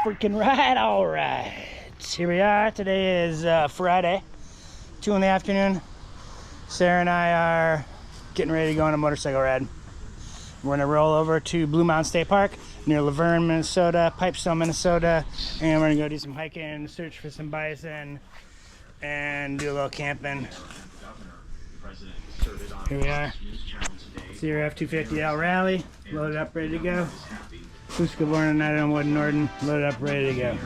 freaking right. All right, here we are. Today is Friday, 2 in the afternoon. Sarah and I are getting ready to go on a motorcycle ride. We're gonna roll over to Blue Mountain State Park near Laverne, Minnesota, Pipestone, Minnesota, and we're gonna go do some hiking, search for some bison, and do a little camping. Here we are. CR F-250L Rally, loaded up, ready to go. Husqvarna 901 Norden, loaded up, ready to go.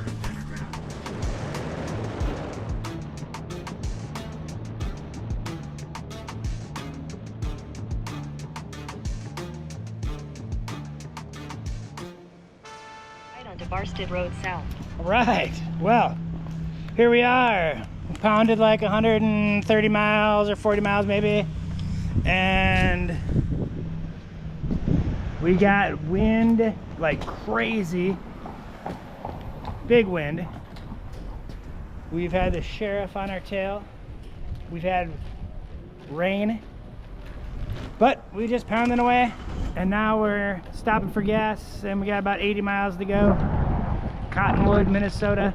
Onto Barsted Road South. All right, well, here we are. We pounded like 130 miles or 40 miles maybe, and we got wind like crazy, big wind. We've had the sheriff on our tail. We've had rain, but we just pounding away, and now we're stopping for gas, and we got about 80 miles to go. Cottonwood, Minnesota.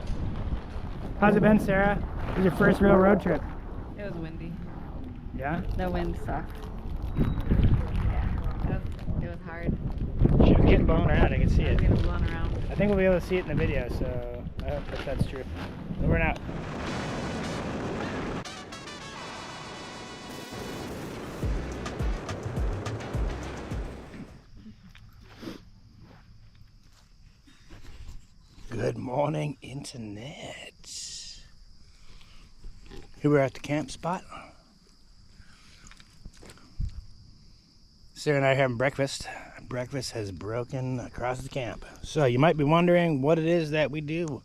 How's it been, Sarah? This is your first real road trip. It was windy. Yeah? The wind sucked. Yeah, it was hard. She was getting blown around, I can see I was it. getting blown around. I think we'll be able to see it in the video, so I hope that's true. Over and out. Good morning, internet. Here we're at the camp spot. Sarah and I are having breakfast. Breakfast has broken across the camp. So you might be wondering what it is that we do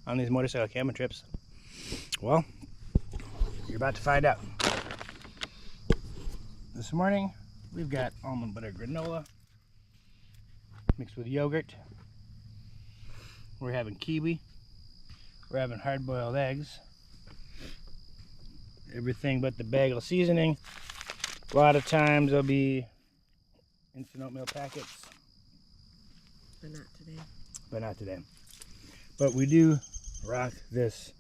on these motorcycle camping trips. Well, you're about to find out. This morning, we've got almond butter granola mixed with yogurt. We're having kiwi. We're having hard-boiled eggs. Everything but the bagel seasoning. A lot of times there'll be instant oatmeal packets. But not today. But not today. But we do rock this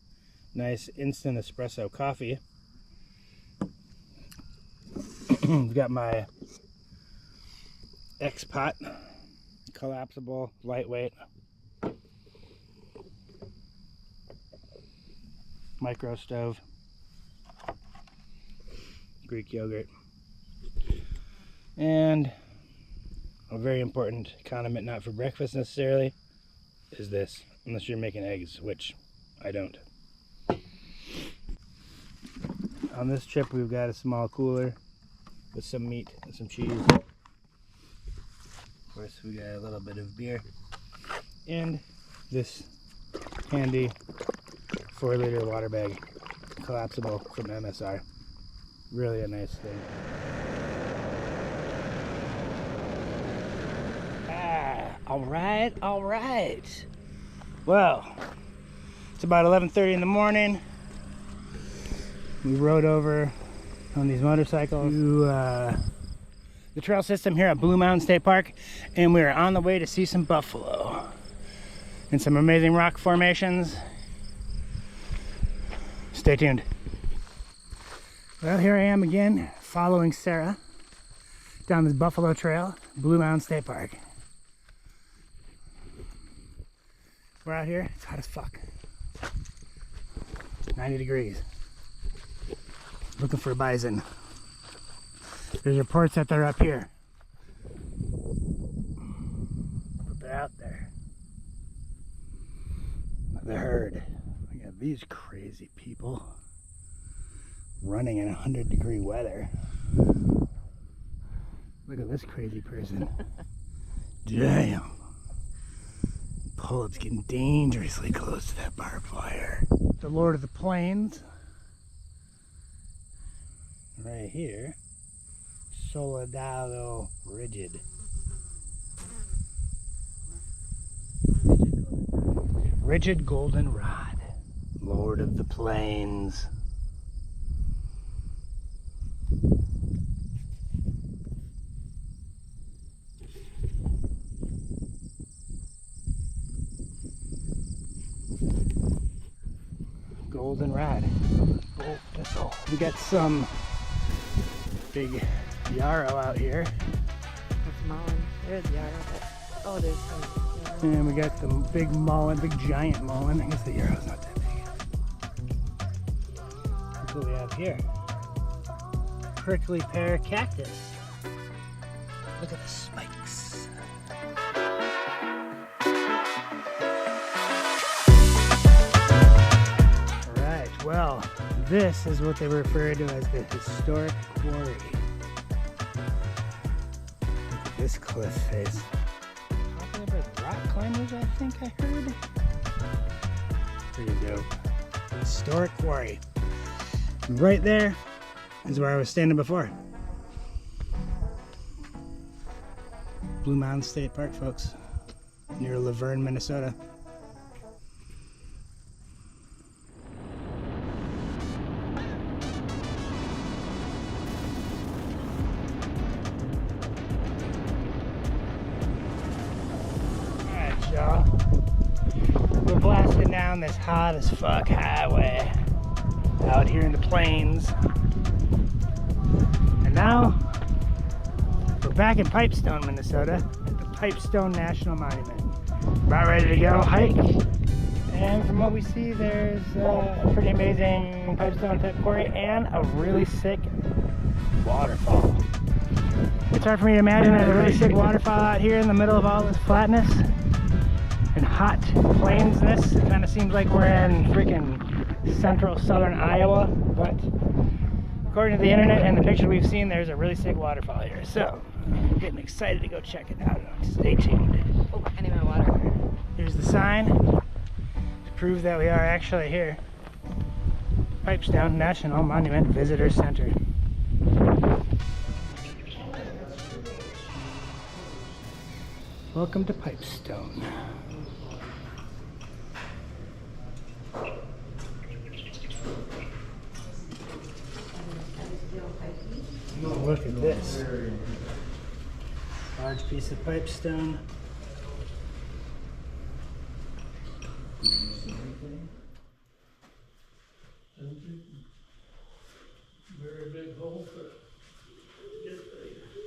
nice instant espresso coffee. I've got my X-Pot, collapsible, lightweight, micro stove, Greek yogurt, and a very important condiment, not for breakfast necessarily, is this, unless you're making eggs, which I don't. On this trip we've got a small cooler with some meat and some cheese. Of course we got a little bit of beer and this handy 4-liter water bag, collapsible, from MSR. Really a nice thing. All right. Well, it's about 11:30 in the morning. We rode over on these motorcycles to the trail system here at Blue Mountain State Park, and we are on the way to see some buffalo and some amazing rock formations. Stay tuned. Well, here I am again, following Sarah down this buffalo trail, Blue Mountain State Park. We're out here, it's hot as fuck. 90 degrees. Looking for bison. There's reports that they're up here. But they're out there. The herd. Look at these crazy people running in 100-degree weather. Look at this crazy person. Damn. Pullet's getting dangerously close to that barbed wire. The Lord of the Plains. Right here. Soledado Rigid. Rigid Goldenrod. Lord of the Plains. goldenrod. Bull thistle. We got some big yarrow out here. That's mullen. There's yarrow. Oh, there's some yarrow. And we got the big mullen, big giant mullen. I guess the yarrow's not that big. That's what we have here. Prickly pear cactus. Look at the spikes. Alright, well, this is what they refer to as the historic quarry. Look at this cliff face. Popular with rock climbers, I think I heard. Pretty dope. Historic quarry. Right there is where I was standing before. Blue Mountain State Park, folks, near Laverne, Minnesota. Alright, y'all. We're blasting down this hot as fuck highway out here in the plains. And now we're back in Pipestone, Minnesota at the Pipestone National Monument. About ready to go hike. And from what we see, there's a pretty amazing Pipestone type quarry and a really sick waterfall. It's hard for me to imagine there's a really sick waterfall out here in the middle of all this flatness and hot plainsness. It kind of seems like we're in freaking central southern Iowa, but according to the internet and the pictures we've seen, there's a really sick waterfall here. So we're getting excited to go check it out. Stay tuned. Oh, I need my water. Here's the sign to prove that we are actually here. Pipestone National Monument Visitor Center. Welcome to Pipestone. Look at this. Large piece of pipestone. Very big hole to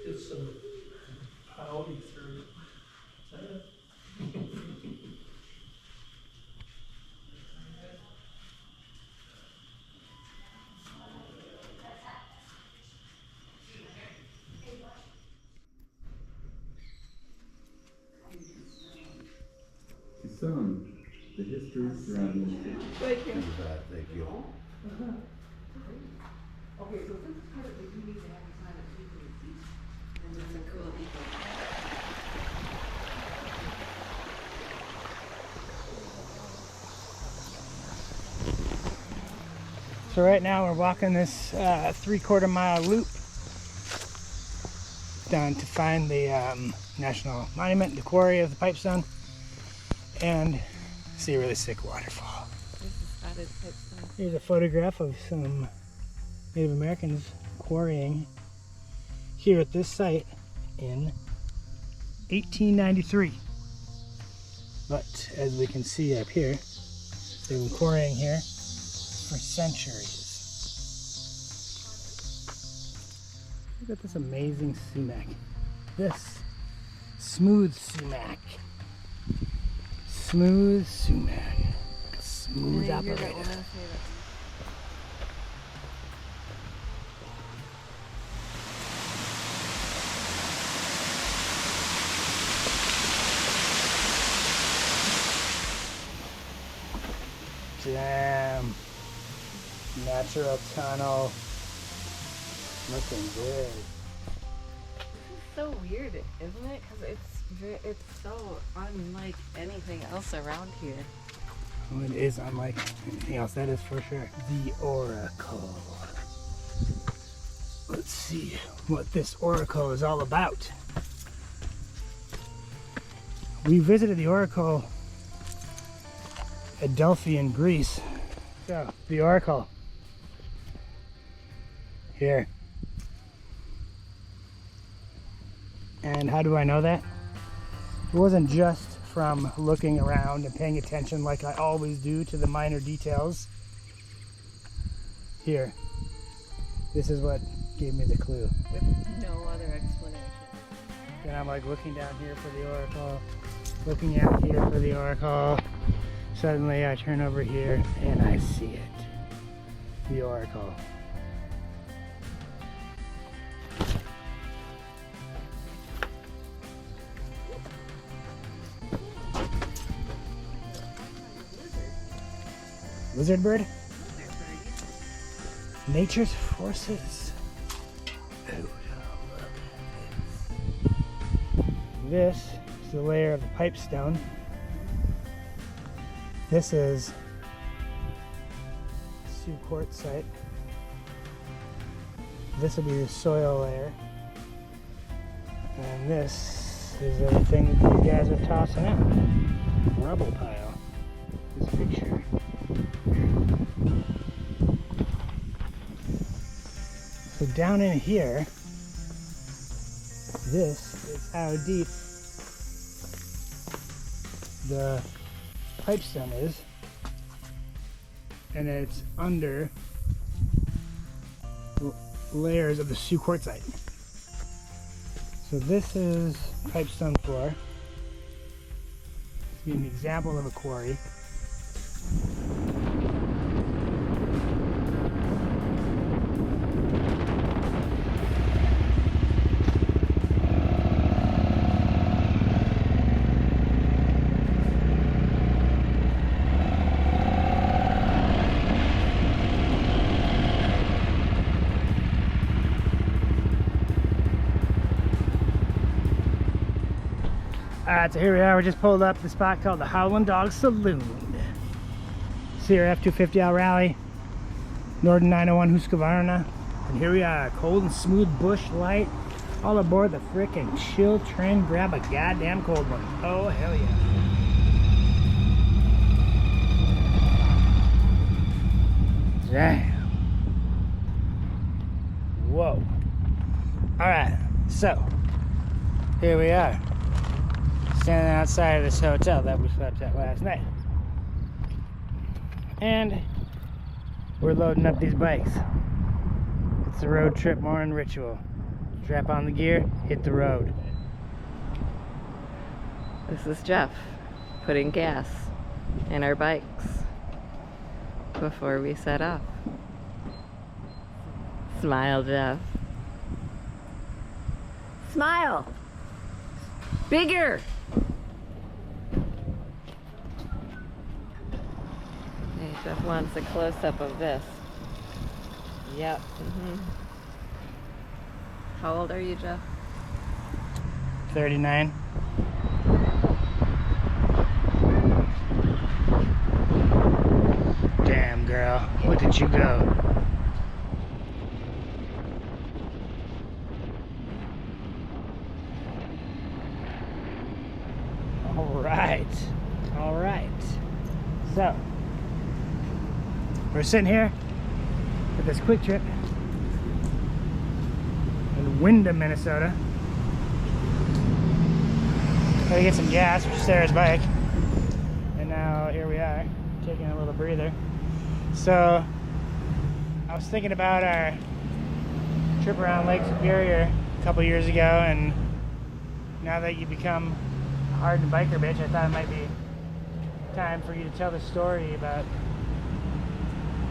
get some powder through. Some the history surrounding the city. Thank you. Thank you. Okay, so this is part of the, you need to have you sign a paper receipt. And it's a cool detail. So right now we're walking this 3/4 mile loop down to find the National Monument, the quarry of the Pipestone, and see a really sick waterfall. This is spotted Pipestone. Here's a photograph of some Native Americans quarrying here at this site in 1893. But as we can see up here, they've been quarrying here for centuries. Look at this amazing sumac. This smooth sumac. Smooth sumac. Smooth And I hear that operator. woman say that. Damn. Natural tunnel. Looking good. It's so weird, isn't it? Because it's so unlike anything else around here. Oh, it is unlike anything else, that is for sure. The Oracle. Let's see what this Oracle is all about. We visited the Oracle at Delphi in Greece. So, the Oracle. Here. And how do I know that? It wasn't just from looking around and paying attention like I always do to the minor details. Here. This is what gave me the clue. With no other explanation. Then I'm like looking down here for the oracle, looking out here for the oracle. Suddenly I turn over here and I see it. The oracle. Lizard bird? Nature's forces. Oh, this is the layer of the pipestone. This is Sioux quartzite. This will be the soil layer. And this is everything that these guys are tossing out. Rubble pile. This picture. So down in here, this is how deep the pipestone is, and it's under layers of the Sioux quartzite. So this is pipestone floor. This is an example of a quarry. Alright, so here we are. We just pulled up the spot called the Howlin' Dog Saloon. CRF 250L Rally, Norden 901 Husqvarna. And here we are, cold and smooth bush light. All aboard the frickin' chill trend. Grab a goddamn cold one. Oh, hell yeah. Damn. Whoa. Alright, so here we are. Standing outside of this hotel that we slept at last night. And we're loading up these bikes. It's a road trip morning ritual. Strap on the gear, hit the road. This is Jeff putting gas in our bikes before we set off. Smile, Jeff. Smile! Bigger! Hey, Jeff wants a close-up of this. Yep. How old are you, Jeff? 39. Damn, girl. Look at you go. All right. So, we're sitting here at this quick trip in Wyndham, Minnesota. Gotta get some gas for Sarah's bike. And now here we are, taking a little breather. So, I was thinking about our trip around Lake Superior a couple years ago, and now that you become a hardened biker bitch, I thought it might be time for you to tell the story about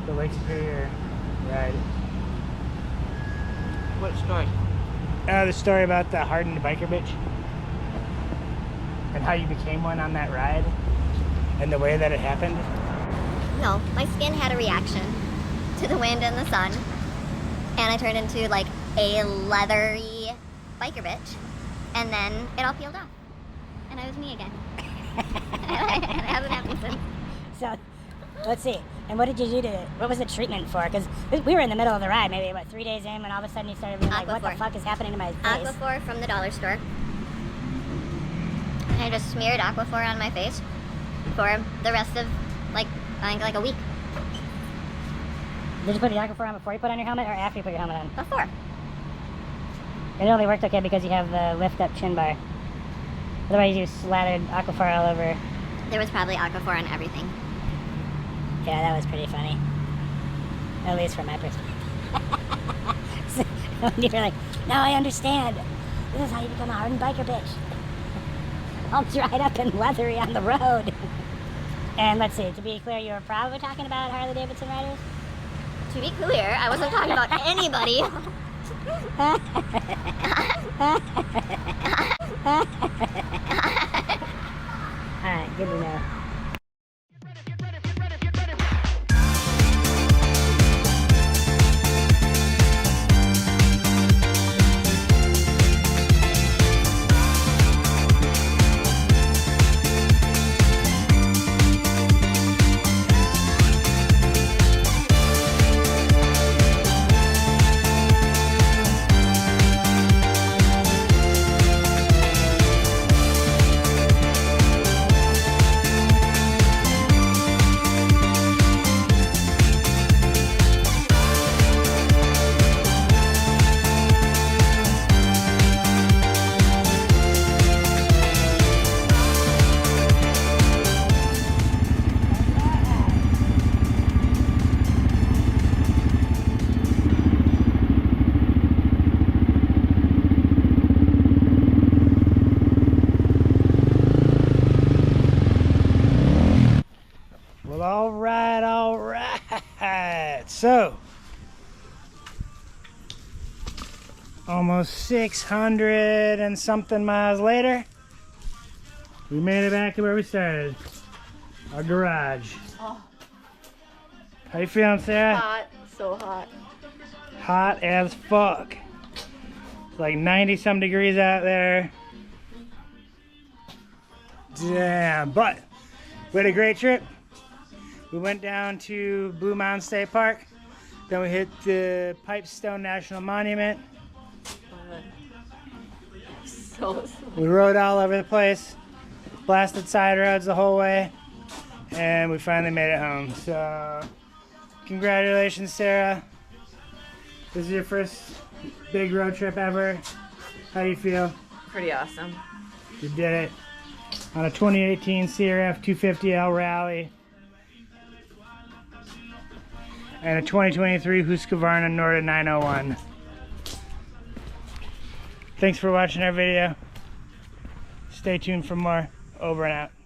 the Lake Superior ride. What story? The story about the hardened biker bitch and how you became one on that ride and the way that it happened. No, my skin had a reaction to the wind and the sun, and I turned into like a leathery biker bitch, and then it all peeled off, and I was me again. And it hasn't happened since. So, let's see. And what did you do to it? What was the treatment for? Because we were in the middle of the ride, maybe, 3 days in, when all of a sudden you started being like, what the fuck is happening to my face? Aquaphor from the dollar store. I just smeared Aquaphor on my face for the rest of, I think like a week. Did you put the Aquaphor on before you put on your helmet, or after you put your helmet on? Before. It only worked okay because you have the lift-up chin bar. Otherwise, you slathered Aquaphor all over. There was probably Aquaphor on everything. Yeah, that was pretty funny. At least from my perspective. So when you're like, now I understand. This is how you become a hardened biker bitch. All dried up and leathery on the road. And let's see, to be clear, you were probably talking about Harley Davidson riders? To be clear, I wasn't talking about anybody. Alright, good to know. Well, all right, all right. So, almost 600 and something miles later, we made it back to where we started, our garage. Oh. How you feeling, Sarah? Hot, so hot. Hot as fuck. It's like 90 some degrees out there. Damn, but we had a great trip. We went down to Blue Mountain State Park. Then we hit the Pipestone National Monument. So We rode all over the place, blasted side roads the whole way, and we finally made it home. So, congratulations, Sarah. This is your first big road trip ever. How do you feel? pretty awesome. You did it on a 2018 CRF 250L Rally and a 2023 Husqvarna Norda 901. Thanks for watching our video. Stay tuned for more. Over and out.